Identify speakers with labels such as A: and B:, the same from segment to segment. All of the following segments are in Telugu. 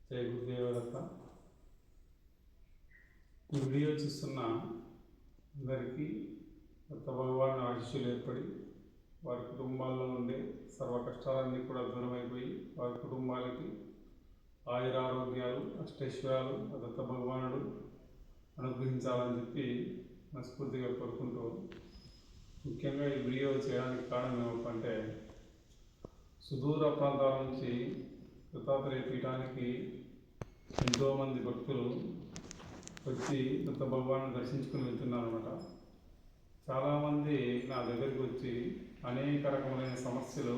A: జై గురుదేవదత్త. ఈ వీడియో చూస్తున్న అందరికీ దత్త భగవాన్ ఆశీస్సులు ఏర్పడి వారి కుటుంబాల్లో ఉండే సర్వ కష్టాలన్నీ కూడా దూరమైపోయి వారి కుటుంబాలకి ఆయురారోగ్యాలు అష్టైశ్వర్యాలు దత్త భగవానుడు అనుగ్రహించాలని చెప్పి మనస్ఫూర్తిగా కోరుకుంటూ, ముఖ్యంగా ఈ వీడియో చేయడానికి కారణం ఏమంటే, సుదూర ప్రాంతాల నుంచి దత్తాత్రేయ పీఠానికి ఎంతోమంది భక్తులు వచ్చి దత్త భగవాను దర్శించుకుని వెళ్తున్నారు అనమాట. చాలామంది నా దగ్గరికి వచ్చి అనేక రకమైన సమస్యలు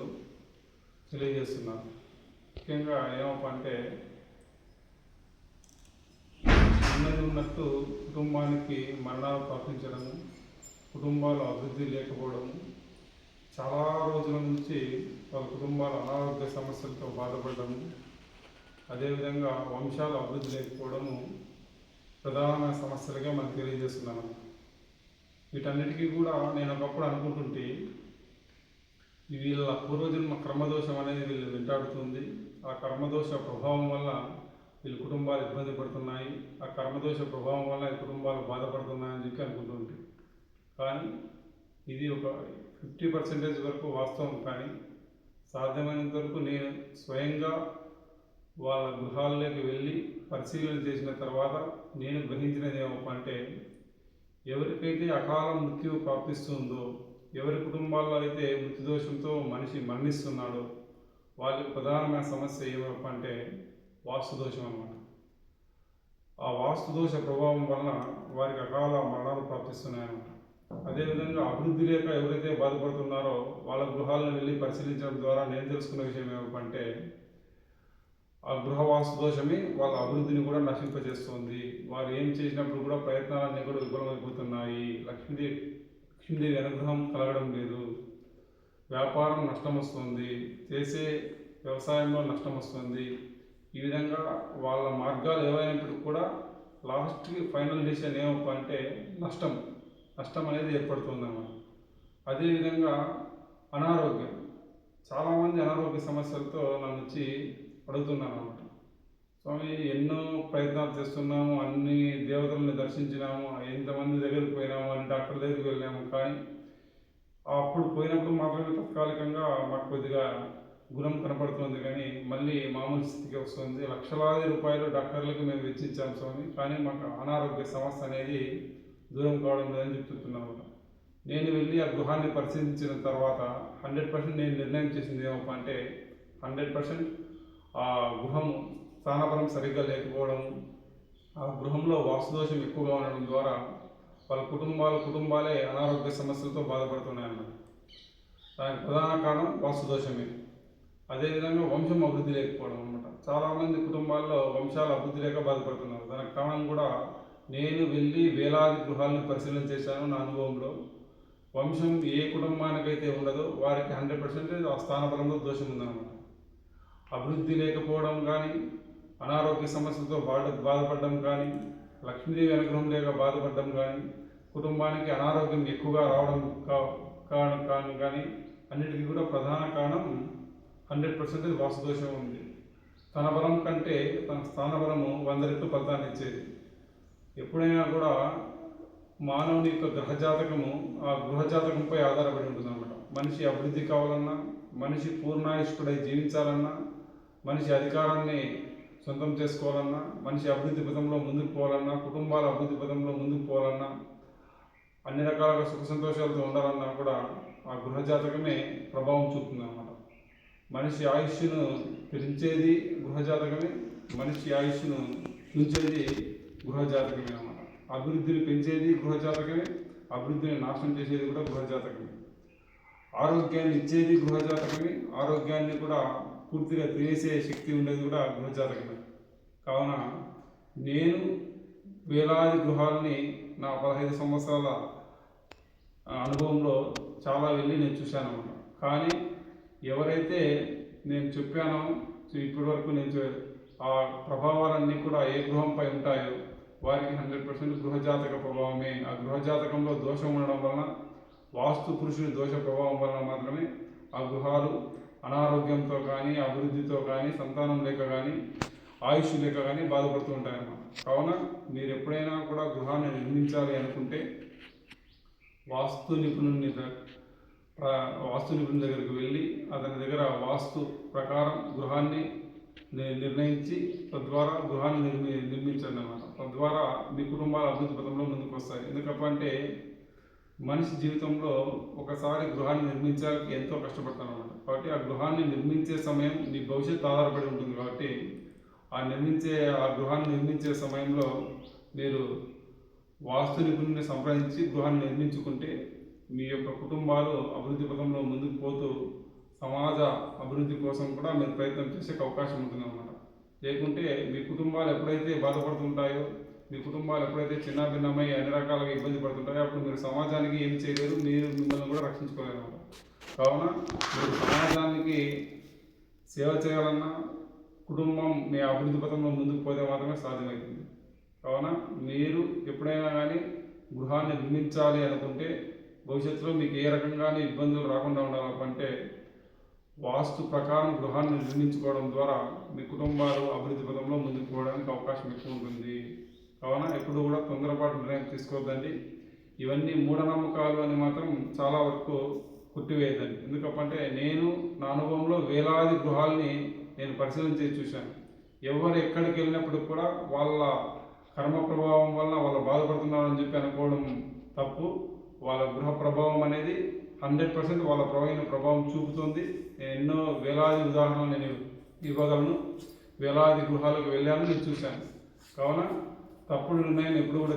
A: తెలియజేస్తున్నారు. ముఖ్యంగా ఏమంటే, ఉన్నది ఉన్నట్టు కుటుంబానికి మరణాలు ప్రాప్తించడము, కుటుంబాలు అభివృద్ధి లేకపోవడము, చాలా రోజుల నుంచి వాళ్ళ కుటుంబాల అనారోగ్య సమస్యలతో బాధపడము, అదేవిధంగా వంశాల అభివృద్ధి లేకపోవడము ప్రధాన సమస్యలుగా మనకు తెలియజేస్తున్నాను. వీటన్నిటికీ కూడా నేను ఒకప్పుడు అనుకుంటుంటే, వీళ్ళ పూర్వజన్మ కర్మదోషం అనేది వీళ్ళు వెంటాడుతుంది. ఆ కర్మదోష ప్రభావం వల్ల వీళ్ళ కుటుంబాలు ఇబ్బంది పడుతున్నాయి, ఆ కర్మదోష ప్రభావం వల్ల ఈ కుటుంబాలు బాధపడుతున్నాయని చెప్పి అనుకుంటుంటే, కానీ ఇది ఒక 50% వరకు వాస్తవం. కానీ సాధ్యమైనంత వరకు నేను స్వయంగా వాళ్ళ గృహాల్లోకి వెళ్ళి పరిశీలన చేసిన తర్వాత నేను గ్రహించినది ఏమంటే, ఎవరికైతే అకాల మృత్యువు ప్రాప్తిస్తుందో, ఎవరి కుటుంబాల్లో అయితే మృత్యుదోషంతో మనిషి మరణిస్తున్నాడో వాళ్ళకి ప్రధానమైన సమస్య ఏమంటే వాస్తుదోషం అన్నమాట. ఆ వాస్తుదోష ప్రభావం వలన వారికి అకాల మరణాలు ప్రాప్తిస్తున్నాయన్నమాట. అదేవిధంగా అభివృద్ధి లేక ఎవరైతే బాధపడుతున్నారో వాళ్ళ గృహాలను వెళ్ళి పరిశీలించడం ద్వారా నేను తెలుసుకున్న విషయం ఏమంటే, ఆ గృహవాస్తు దోషమే వాళ్ళ అభివృద్ధిని కూడా నశింపజేస్తుంది. వారు ఏం చేసినప్పుడు కూడా ప్రయత్నాలన్నీ కూడా విఫలమైపోతున్నాయి. లక్ష్మీదేవి అనుగ్రహం కలగడం లేదు, వ్యాపారం నష్టం వస్తుంది, చేసే వ్యవసాయంలో నష్టం వస్తుంది. ఈ విధంగా వాళ్ళ మార్గాలు ఏవైనప్పటికీ కూడా లాస్ట్కి ఫైనల్ డిసిషన్ ఏమంటే నష్టం అనేది ఏర్పడుతుందన్నమాట. అదేవిధంగా అనారోగ్యం, చాలామంది అనారోగ్య సమస్యలతో నన్ను వచ్చి అడుగుతున్నాను అన్నమాట. స్వామి, ఎన్నో ప్రయత్నాలు చేస్తున్నాము, అన్ని దేవతలను దర్శించినాము, ఎంతమంది దగ్గరికి పోయినాము, అని డాక్టర్ దగ్గరికి వెళ్ళాము, కానీ అప్పుడు పోయినప్పుడు మాత్రమే తాత్కాలికంగా మాకు కొద్దిగా గుణం కనపడుతుంది, కానీ మళ్ళీ మామూలు స్థితికి వస్తుంది. లక్షలాది రూపాయలు డాక్టర్లకు మేము వెచ్చించాము స్వామి, కానీ మాకు అనారోగ్య సమస్య అనేది దూరం కావడం లేదని చెప్తున్నాను. నేను వెళ్ళి ఆ గృహాన్ని పరిశీలించిన తర్వాత 100% నేను నిర్ణయం చేసింది ఏమంటే, 100% ఆ గృహం స్థానబలం సరిగ్గా లేకపోవడం, ఆ గృహంలో వాస్తుదోషం ఎక్కువగా ఉండడం ద్వారా వాళ్ళ కుటుంబాలే అనారోగ్య సమస్యలతో బాధపడుతున్నాయన్నమాట. దానికి ప్రధాన కారణం వాస్తుదోషమే. అదేవిధంగా వంశం అభివృద్ధి లేకపోవడం అన్నమాట. చాలామంది కుటుంబాల్లో వంశాల అభివృద్ధి లేక బాధపడుతున్నారు. దానికి కారణం కూడా నేను వెళ్ళి వేలాది గృహాలను పరిశీలన చేశాను. నా అనుభవంలో వంశం ఏ కుటుంబానికైతే ఉండదో వారికి 100% ఆ స్థానబలంలో దోషం ఉందన్నమాట. అభివృద్ధి లేకపోవడం కానీ, అనారోగ్య సమస్యలతో బాధపడడం కానీ, లక్ష్మీదేవి అనుగ్రహం లేక బాధపడడం కానీ, కుటుంబానికి అనారోగ్యం ఎక్కువగా రావడం కానీ అన్నిటికీ కూడా ప్రధాన కారణం 100% వాస్తుదోషం ఉంది. తన బలం కంటే తన స్థానబలము 100 రెట్లు ఫలితాన్ని ఇచ్చేది. ఎప్పుడైనా కూడా మానవుని యొక్క గ్రహజాతకము ఆ గృహజాతకంపై ఆధారపడి ఉంటుంది అన్నమాట. మనిషి అభివృద్ధి కావాలన్నా, మనిషి పూర్ణాయుష్కుడై జీవించాలన్నా, మనిషి అధికారాన్ని సొంతం చేసుకోవాలన్నా, మనిషి అభివృద్ధి పథంలో ముందుకు పోవాలన్నా, కుటుంబాల అభివృద్ధి పథంలో ముందుకు పోవాలన్నా, అన్ని రకాలుగా సుఖ సంతోషాలతో ఉండాలన్నా కూడా ఆ గృహజాతకమే ప్రభావం చూపుతుంది అన్నమాట. మనిషి ఆయుష్ను పెంచేది గృహజాతకమే, మనిషి ఆయుష్ను పెంచేది గృహజాతకమే అన్నమాట. అభివృద్ధిని పెంచేది గృహజాతకమే, అభివృద్ధిని నాశనం చేసేది కూడా గృహజాతకమే. ఆరోగ్యాన్ని ఇచ్చేది గృహజాతకమే, ఆరోగ్యాన్ని కూడా పూర్తిగా తినేసే శక్తి ఉండేది కూడా గృహజాతకమే. కావున నేను వేలాది గృహాలని నా 15 సంవత్సరాల అనుభవంలో చాలా వెళ్ళి నేను చూశాను అన్నమాట. కానీ ఎవరైతే నేను చెప్పానో ఇప్పటి వరకు నేను ఆ ప్రభావాలన్నీ కూడా ఏ గృహంపై ఉంటాయో వారికి 100% గృహజాతక ప్రభావమే. ఆ గృహజాతకంలో దోషం ఉండడం వలన, వాస్తు పురుషుని దోష ప్రభావం వలన మాత్రమే ఆ గృహాలు అనారోగ్యంతో కానీ, అభివృద్ధితో కానీ, సంతానం లేక కానీ ఆయుష్ లేక కానీ బాధపడుతూ ఉంటాయన్నమాట. కావున మీరు ఎప్పుడైనా కూడా గృహాన్ని నిర్మించాలి అనుకుంటే వాస్తు నిపుణుని దగ్గరికి వెళ్ళి అతని దగ్గర వాస్తు ప్రకారం గృహాన్ని నిర్ణయించి తద్వారా గృహాన్ని నిర్మించండి అన్నమాట. తద్వారా మీ కుటుంబాల అభివృద్ధి పథంలో ముందుకు వస్తాయి. ఎందుకంటే మనిషి జీవితంలో ఒకసారి గృహాన్ని నిర్మించడానికి ఎంతో కష్టపడతాను అన్నమాట. కాబట్టి ఆ గృహాన్ని నిర్మించే సమయం మీ భవిష్యత్తు ఆధారపడి ఉంటుంది. కాబట్టి ఆ గృహాన్ని నిర్మించే సమయంలో మీరు వాస్తు నిపుణుని సంప్రదించి గృహాన్ని నిర్మించుకుంటే మీ యొక్క కుటుంబాలు అభివృద్ధి పథంలో ముందుకు పోతూ సమాజ అభివృద్ధి కోసం కూడా మీరు ప్రయత్నం చేసే అవకాశం ఉంటుందన్నమాట. లేకుంటే మీ కుటుంబాలు ఎప్పుడైతే బాధపడుతుంటాయో, మీ కుటుంబాలు ఎప్పుడైతే చిన్నభిన్నమై అన్ని రకాలుగా ఇబ్బంది పడుతుంటాయో అప్పుడు మీరు సమాజానికి ఏం చేయలేరు, మీరు మిమ్మల్ని కూడా రక్షించుకోలేరు అన్నమాట. కావున మీరు సమాజానికి సేవ చేయాలన్నా కుటుంబం మీ అభివృద్ధి పథంలో ముందుకు పోతే మాత్రమే సాధ్యమవుతుంది. కావున మీరు ఎప్పుడైనా కానీ గృహాన్ని నిర్మించాలి అనుకుంటే భవిష్యత్తులో మీకు ఏ రకంగానే ఇబ్బందులు రాకుండా ఉండాలంటే వాస్తు ప్రకారం గృహాన్ని నిర్మించుకోవడం ద్వారా మీ కుటుంబాలు అభివృద్ధి పథంలో ముందుకు పోవడానికి అవకాశం ఎక్కువ ఉంటుంది. కావున ఎప్పుడు కూడా తొందరపాటు నిర్ణయం తీసుకోవద్దండి. ఇవన్నీ మూఢనమ్మకాలు అని మాత్రం చాలా వరకు కొట్టివేయద్దండి. ఎందుకంటే నా అనుభవంలో వేలాది గృహాలని నేను పరిశీలించి చూశాను. ఎవరు ఎక్కడికి వెళ్ళినప్పుడు కూడా వాళ్ళ కర్మ ప్రభావం వల్ల వాళ్ళు బాధపడుతున్నారని చెప్పి అనుకోవడం తప్పు. వాళ్ళ గృహ ప్రభావం అనేది 100% వాళ్ళ ప్రభావం చూపుతుంది. నేను ఎన్నో వేలాది ఉదాహరణలు నేను ఇవ్వగలను. వేలాది గృహాలకు వెళ్ళాను, నేను చూశాను. కావున తప్పుడు నిర్ణయం ఎప్పుడు కూడా